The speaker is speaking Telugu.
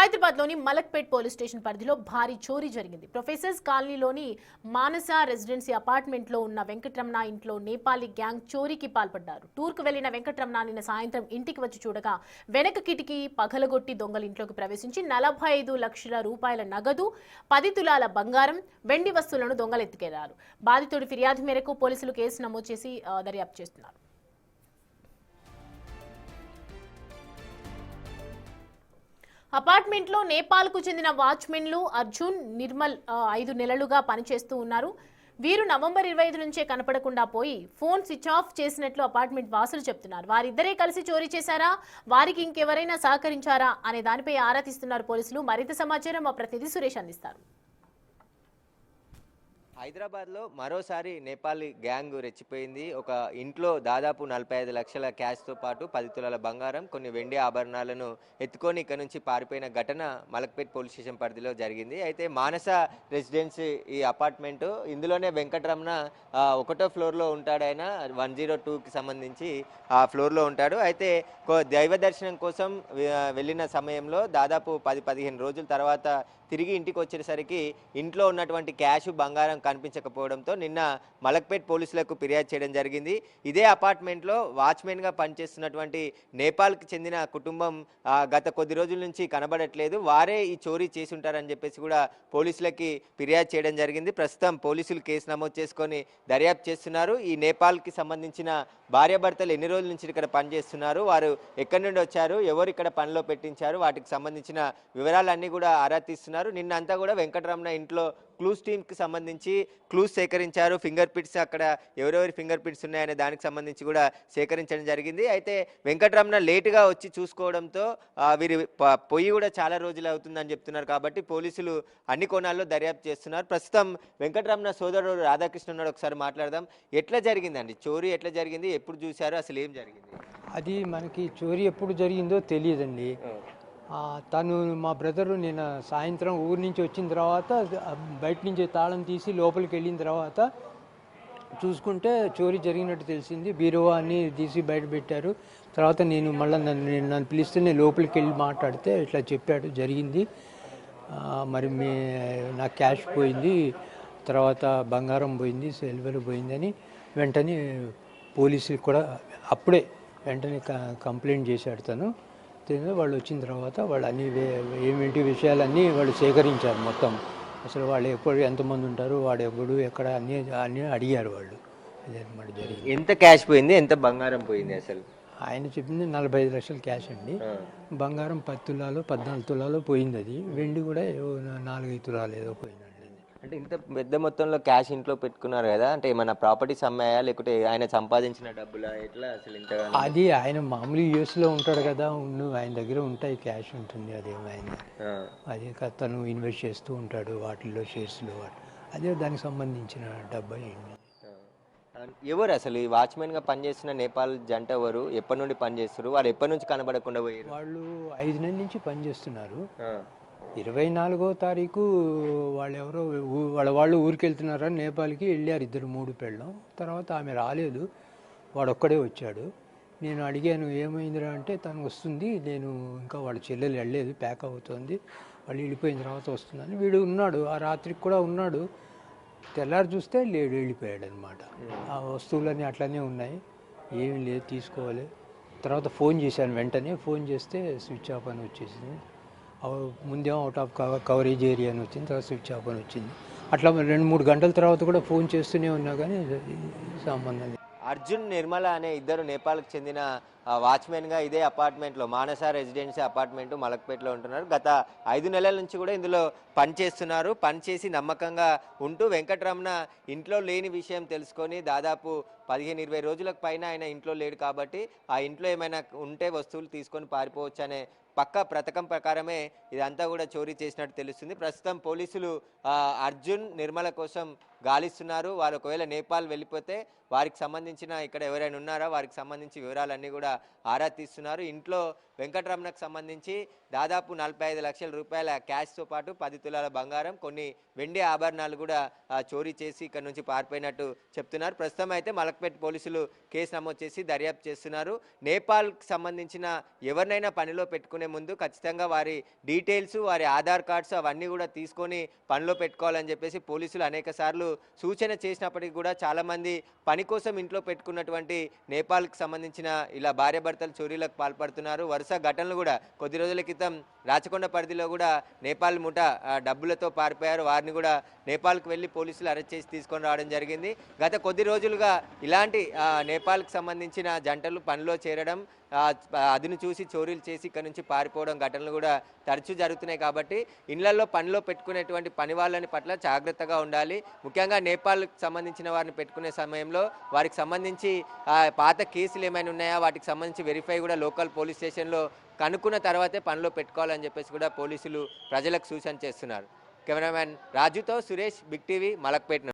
హైదరాబాద్లోని మలక్పేట్ పోలీస్ స్టేషన్ పరిధిలో భారీ చోరీ జరిగింది. ప్రొఫెసర్స్ కాలనీలోని మానస రెసిడెన్సీ అపార్ట్మెంట్లో ఉన్న వెంకటరమణ ఇంట్లో నేపాలీ గ్యాంగ్ చోరీకి పాల్పడ్డారు. టూర్కు వెళ్లిన వెంకటరమణ నిన్న సాయంత్రం ఇంటికి వచ్చి చూడగా వెనక కిటికీ పగలగొట్టి దొంగలు ఇంట్లోకి ప్రవేశించి 45 లక్షల రూపాయల నగదు, 10 తులాల బంగారం, వెండి వస్తువులను దొంగలు ఎత్తుకెళ్లారు. బాధితుడి ఫిర్యాదు మేరకు పోలీసులు కేసు నమోదు చేసి దర్యాప్తు చేస్తున్నారు. అపార్ట్మెంట్లో నేపాల్కు చెందిన వాచ్మెన్లు అర్జున్, నిర్మల్ 5 నెలలుగా పనిచేస్తూ ఉన్నారు. వీరు నవంబర్ 25 నుంచే కనపడకుండా పోయి ఫోన్ స్విచ్ ఆఫ్ చేసినట్లు అపార్ట్మెంట్ వాసులు చెప్తున్నారు. వారిద్దరే కలిసి చోరీ చేశారా, వారికి ఇంకెవరైనా సహకరించారా అనే దానిపై ఆరా తీస్తున్నారు పోలీసులు. మరింత సమాచారం మా ప్రతినిధి సురేష్ అందిస్తారు. హైదరాబాద్లో మరోసారి నేపాలీ గ్యాంగ్ రెచ్చిపోయింది. ఒక ఇంట్లో దాదాపు 45 లక్షల క్యాష్తో పాటు 10 తులాల బంగారం, కొన్ని వెండి ఆభరణాలను ఎత్తుకొని ఇక్కడ నుంచి పారిపోయిన ఘటన మలక్పేట్ పోలీస్ స్టేషన్ పరిధిలో జరిగింది. అయితే మానస రెసిడెన్సీ ఈ అపార్ట్మెంటు, ఇందులోనే వెంకటరమణ 1వ ఫ్లోర్లో ఉంటాడు. ఆయన 102కి సంబంధించి ఆ ఫ్లోర్లో ఉంటాడు. అయితే దైవ దర్శనం కోసం వెళ్ళిన సమయంలో దాదాపు 10-15 రోజుల తర్వాత తిరిగి ఇంటికి వచ్చేసరికి ఇంట్లో ఉన్నటువంటి క్యాష్, బంగారం కనిపించకపోవడంతో నిన్న మలక్పేట్ పోలీసులకు ఫిర్యాదు చేయడం జరిగింది. ఇదే అపార్ట్మెంట్లో వాచ్మెన్గా పనిచేస్తున్నటువంటి నేపాల్కి చెందిన కుటుంబం గత కొద్ది రోజుల నుంచి కనబడట్లేదు, వారే ఈ చోరీ చేసి ఉంటారని చెప్పేసి కూడా పోలీసులకి ఫిర్యాదు చేయడం జరిగింది. ప్రస్తుతం పోలీసులు కేసు నమోదు చేసుకొని దర్యాప్తు చేస్తున్నారు. ఈ నేపాల్కి సంబంధించిన భార్యాభర్తలు ఎన్ని రోజుల నుంచి ఇక్కడ పనిచేస్తున్నారు, వారు ఎక్కడి నుండి వచ్చారు, ఎవరు ఇక్కడ పనిలో పెట్టించారు, వాటికి సంబంధించిన వివరాలన్నీ కూడా ఆరా తీస్తున్నారు. నిన్నంతా కూడా వెంకటరమణ ఇంట్లో క్లూస్ టీమ్కి సంబంధించి క్లూస్ సేకరించారు. ఫింగర్ ప్రింట్స్, అక్కడ ఎవరెవరి ఫింగర్ ప్రింట్స్ ఉన్నాయనే దానికి సంబంధించి కూడా సేకరించడం జరిగింది. అయితే వెంకటరమణ లేటుగా వచ్చి చూసుకోవడంతో వీరి పొయ్యి కూడా చాలా రోజులు అవుతుందని చెప్తున్నారు. కాబట్టి పోలీసులు అన్ని కోణాల్లో దర్యాప్తు చేస్తున్నారు. ప్రస్తుతం వెంకటరమణ సోదరుడు రాధాకృష్ణ ఉన్నాడు, ఒకసారి మాట్లాడదాం. ఎట్లా జరిగిందండి చోరీ, ఎట్లా జరిగింది, ఎప్పుడు చూశారు, అసలు ఏం జరిగింది? అది మనకి చోరీ ఎప్పుడు జరిగిందో తెలియదండి. తను మా బ్రదరు నిన్న సాయంత్రం ఊరి నుంచి వచ్చిన తర్వాత బయట నుంచి తాళం తీసి లోపలికి వెళ్ళిన తర్వాత చూసుకుంటే చోరీ జరిగినట్టు తెలిసింది. బీరువా అన్నీ తీసి బయట పెట్టారు. తర్వాత నేను మళ్ళీ నన్ను పిలిస్తే నేను లోపలికి వెళ్ళి మాట్లాడితే ఇట్లా చెప్పాడు జరిగింది. మరి నా క్యాష్ పోయింది, తర్వాత బంగారం పోయింది, సిల్వర్ పోయిందని వెంటనే పోలీసులకు కూడా అప్పుడే వెంటనే కంప్లైంట్ చేశాడు తను. వాళ్ళు వచ్చిన తర్వాత వాళ్ళు అన్ని ఏమేంటి విషయాలన్నీ వాళ్ళు సేకరించారు. మొత్తం అసలు వాళ్ళు ఎప్పుడు ఎంతమంది ఉంటారు, వాడు ఎప్పుడు ఎక్కడ అన్నీ అడిగారు వాళ్ళు. అదనమాట జరిగింది. ఎంత క్యాష్ పోయింది, ఎంత బంగారం పోయింది? అసలు ఆయన చెప్పింది 45 లక్షలు క్యాష్ అండి. బంగారం 10 తులాలు 14 తులాలు పోయింది. అది వెండి కూడా 4-5 తులాలు ఏదో పోయింది. అంటే ఇంత పెద్ద మొత్తంలో క్యాష్ ఇంట్లో పెట్టుకున్నారు కదా, అంటే ఏమైనా ప్రాపర్టీస్ అమ్మాయా, లేకుంటే ఆయన సంపాదించిన డబ్బులా, ఎట్లా అసలు ఇంతగా? అది ఆయన మామూలు యూఎస్లో ఉంటాడు కదా, ఆయన దగ్గర ఉంటాయి, క్యాష్ ఉంటుంది. అదేమైంది అదే తను ఇన్వెస్ట్ చేస్తూ ఉంటాడు వాటిల్లో, షేర్స్లో, అదే దానికి సంబంధించిన డబ్బు అయింది. ఎవరు అసలు ఈ వాచ్మెన్గా పనిచేస్తున్న నేపాల్ జంట ఎవరు, ఎప్పటి నుండి పనిచేస్తారు, వాళ్ళు ఎప్పటి నుంచి కనబడకుండా పోయారు? వాళ్ళు 5 నెలల నుంచి పనిచేస్తున్నారు. 24వ తారీఖు వాళ్ళు ఊరికి వెళ్తున్నారని నేపాల్కి వెళ్ళారు. 2-3 పెళ్ళం. తర్వాత ఆమె రాలేదు, వాడు ఒక్కడే వచ్చాడు. నేను అడిగాను ఏమైందిరా అంటే తను వస్తుంది, నేను ఇంకా వాళ్ళ చెల్లెలు వెళ్ళలేదు, ప్యాక్ అవుతుంది, వాళ్ళు వెళ్ళిపోయిన తర్వాత వస్తుందని. వీడు ఉన్నాడు, ఆ రాత్రికి కూడా ఉన్నాడు. తెల్లారి చూస్తే లేడు, వెళ్ళిపోయాడు అనమాట. ఆ వస్తువులన్నీ అట్లనే ఉన్నాయి, ఏమీ లేదు, తీసుకోవాలి. తర్వాత ఫోన్ చేశాను, వెంటనే ఫోన్ చేస్తే స్విచ్ ఆఫ్ అని వచ్చేసింది. ముందేమో అవుట్ ఆఫ్ కవరేజ్ ఏరియా అని వచ్చింది, తర్వాత స్విచ్ ఆఫ్ అని వచ్చింది. అట్లా 2-3 గంటల తర్వాత కూడా ఫోన్ చేస్తూనే ఉన్నా కానీ సంబంధం. అర్జున్, నిర్మల అనే ఇద్దరు నేపాల్కి చెందిన వాచ్మెన్గా ఇదే అపార్ట్మెంట్లో, మానస రెసిడెన్సీ అపార్ట్మెంటు మలక్పేట్లో ఉంటున్నారు. గత 5 నెలల నుంచి కూడా ఇందులో పనిచేస్తున్నారు. పనిచేసి నమ్మకంగా ఉంటూ వెంకటరమణ ఇంట్లో లేని విషయం తెలుసుకొని దాదాపు 15-20 రోజులకు పైన ఆయన ఇంట్లో లేడు. కాబట్టి ఆ ఇంట్లో ఏమైనా ఉంటే వస్తువులు తీసుకొని పారిపోవచ్చు అనే పక్కా పథకం ప్రకారమే ఇదంతా కూడా చోరీ చేసినట్టు తెలుస్తుంది. ప్రస్తుతం పోలీసులు అర్జున్, నిర్మల కోసం గాలిస్తున్నారు. వారు ఒకవేళ నేపాల్ వెళ్ళిపోతే వారికి సంబంధించిన ఇక్కడ ఎవరైనా ఉన్నారా వారికి సంబంధించి వివరాలన్నీ కూడా ఆరా తీస్తున్నారు. ఇంట్లో వెంకటరమణకు సంబంధించి దాదాపు 45 లక్షల రూపాయల క్యాష్తో పాటు 10 తులాల బంగారం, కొన్ని వెండి ఆభరణాలు కూడా చోరీ చేసి ఇక్కడ నుంచి పారిపోయినట్టు చెప్తున్నారు. ప్రస్తుతం అయితే మలక్పేట్ పోలీసులు కేసు నమోదు చేసి దర్యాప్తు చేస్తున్నారు. నేపాల్కి సంబంధించిన ఎవరినైనా పనిలో పెట్టుకునే ముందు ఖచ్చితంగా వారి డీటెయిల్స్, వారి ఆధార్ కార్డ్స్ అవన్నీ కూడా తీసుకొని పనిలో పెట్టుకోవాలని చెప్పేసి పోలీసులు అనేక సార్లు సూచన చేసినప్పటికీ కూడా చాలామంది పని కోసం ఇంట్లో పెట్టుకున్నటువంటి నేపాల్కి సంబంధించిన ఇలా భార్యాభర్తలు చోరీలకు పాల్పడుతున్నారు. వరుస ఘటనలు కూడా కొద్ది రోజుల క్రితం రాచకొండ పరిధిలో కూడా నేపాల్ ముఠ డబ్బులతో పారిపోయారు. వారిని కూడా నేపాల్కి వెళ్ళి పోలీసులు అరెస్ట్ చేసి తీసుకొని రావడం జరిగింది. గత కొద్ది రోజులుగా ఇలాంటి నేపాల్కి సంబంధించిన జంటలు పనిలో చేరడం, అదును చూసి చోరీలు చేసి ఇక్కడ నుంచి పారిపోవడం ఘటనలు కూడా తరచూ జరుగుతున్నాయి. కాబట్టి ఇళ్లలో పనిలో పెట్టుకునేటువంటి పని వాళ్ళని పట్ల జాగ్రత్తగా ఉండాలి. ముఖ్యంగా నేపాల్కి సంబంధించిన వారిని పెట్టుకునే సమయంలో వారికి సంబంధించి పాత కేసులు ఏమైనా ఉన్నాయా వాటికి సంబంధించి వెరిఫై కూడా లోకల్ పోలీస్ స్టేషన్లో కనుక్కున్న తర్వాతే పనిలో పెట్టుకోవాలని చెప్పేసి కూడా పోలీసులు ప్రజలకు సూచన చేస్తున్నారు. కెమెరామ్యాన్ రాజుతో సురేష్, బిగ్ టీవీ, మలక్పేట్.